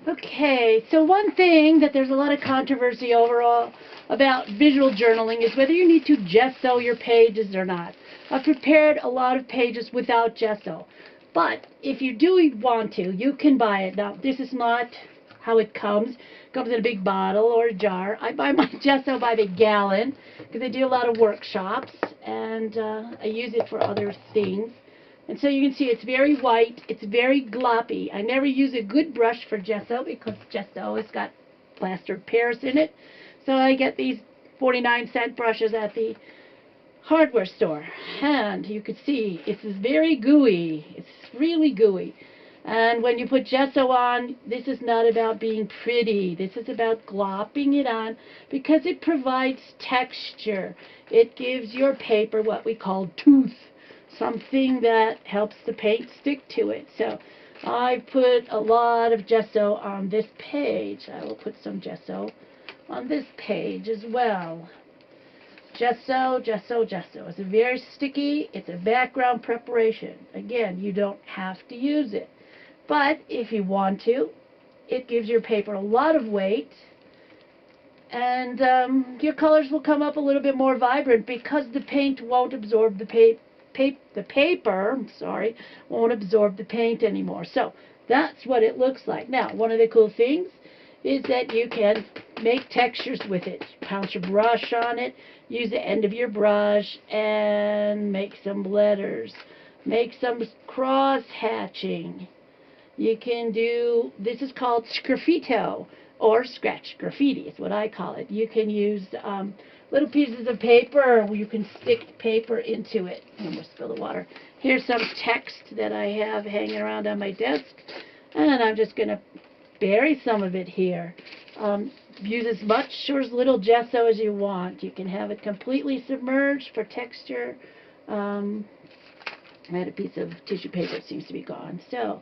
Okay, so one thing that there's a lot of controversy overall about visual journaling is whether you need to gesso your pages or not. I've prepared a lot of pages without gesso, but if you do want to, you can buy it. Now, this is not how it comes. It comes in a big bottle or a jar. I buy my gesso by the gallon because I do a lot of workshops, and I use it for other things. And so you can see it's very white, it's very gloppy. I never use a good brush for gesso because gesso has got plaster of Paris in it. So I get these 49-cent brushes at the hardware store. And you can see it's very gooey. It's really gooey. And when you put gesso on, this is not about being pretty. This is about glopping it on because it provides texture. It gives your paper what we call tooth. Something that helps the paint stick to it. So I put a lot of gesso on this page. I will put some gesso on this page as well. Gesso, gesso, gesso. It's very sticky. It's a background preparation. Again, you don't have to use it. But if you want to, it gives your paper a lot of weight. And your colors will come up a little bit more vibrant because the paint won't absorb the paper won't absorb the paint anymore. So that's what it looks like. Now, one of the cool things is that you can make textures with it. Pounce your brush on it, use the end of your brush, and make some letters. Make some cross hatching. You can do, this is called sgraffito, or scratch graffiti is what I call it. You can use little pieces of paper, or you can stick paper into it. I'm going to spill the water. Here's some text that I have hanging around on my desk, and I'm just going to bury some of it here. Use as much or as little gesso as you want. You can have it completely submerged for texture. I had a piece of tissue paper. It seems to be gone. So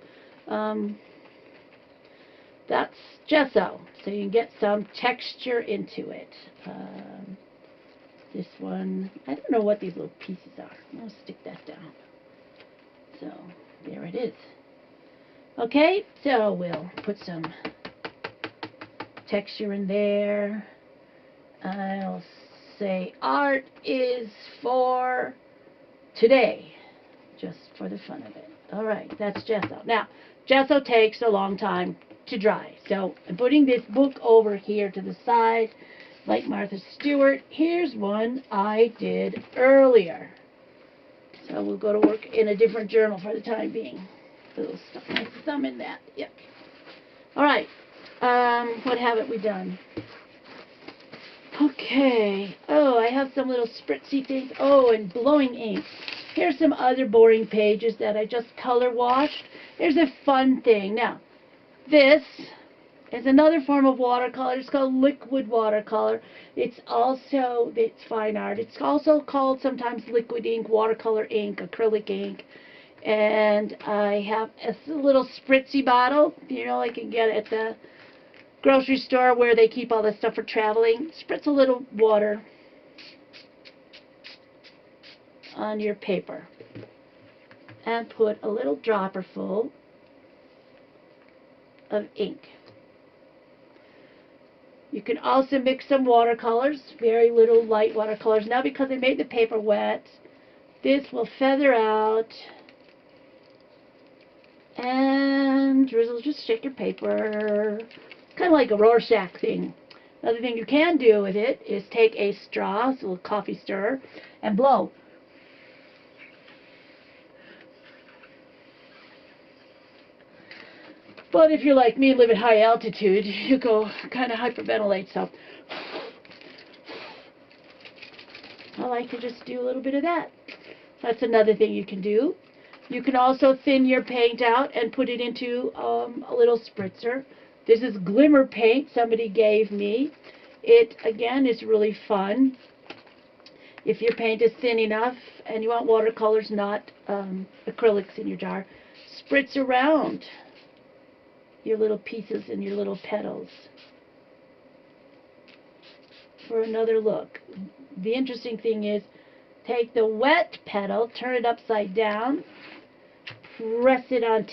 that's gesso. So you can get some texture into it. This one, I don't know what these little pieces are. I'll stick that down. So there it is. Okay, so we'll put some texture in there. I'll say art is for today, just for the fun of it. All right, that's gesso. Now, gesso takes a long time to dry. So I'm putting this book over here to the side, like Martha Stewart. Here's one I did earlier. So we'll go to work in a different journal for the time being. A little stuff my thumb in that. Yep. All right. What haven't we done? Okay. Oh, I have some little spritzy things. Oh, and blowing ink. Here's some other boring pages that I just color washed. Here's a fun thing. Now, this is another form of watercolor. It's called liquid watercolor. It's fine art. It's also called sometimes liquid ink, watercolor ink, acrylic ink. And I have a little spritzy bottle, you know, I can get at the grocery store where they keep all this stuff for traveling. Spritz a little water on your paper and put a little dropper full of ink. You can also mix some watercolors, very little light watercolors. Now, because I made the paper wet, this will feather out and drizzle. Just shake your paper. Kind of like a Rorschach thing. Another thing you can do with it is take a straw, it's a little coffee stirrer, and blow. But if you're like me and live at high altitude, you go kind of hyperventilate, so I like to just do a little bit of that. That's another thing you can do. You can also thin your paint out and put it into a little spritzer. This is glimmer paint somebody gave me. It, again, is really fun. If your paint is thin enough and you want watercolors, not acrylics in your jar, spritz around your little pieces and your little petals for another look. The interesting thing is, take the wet petal, turn it upside down, press it on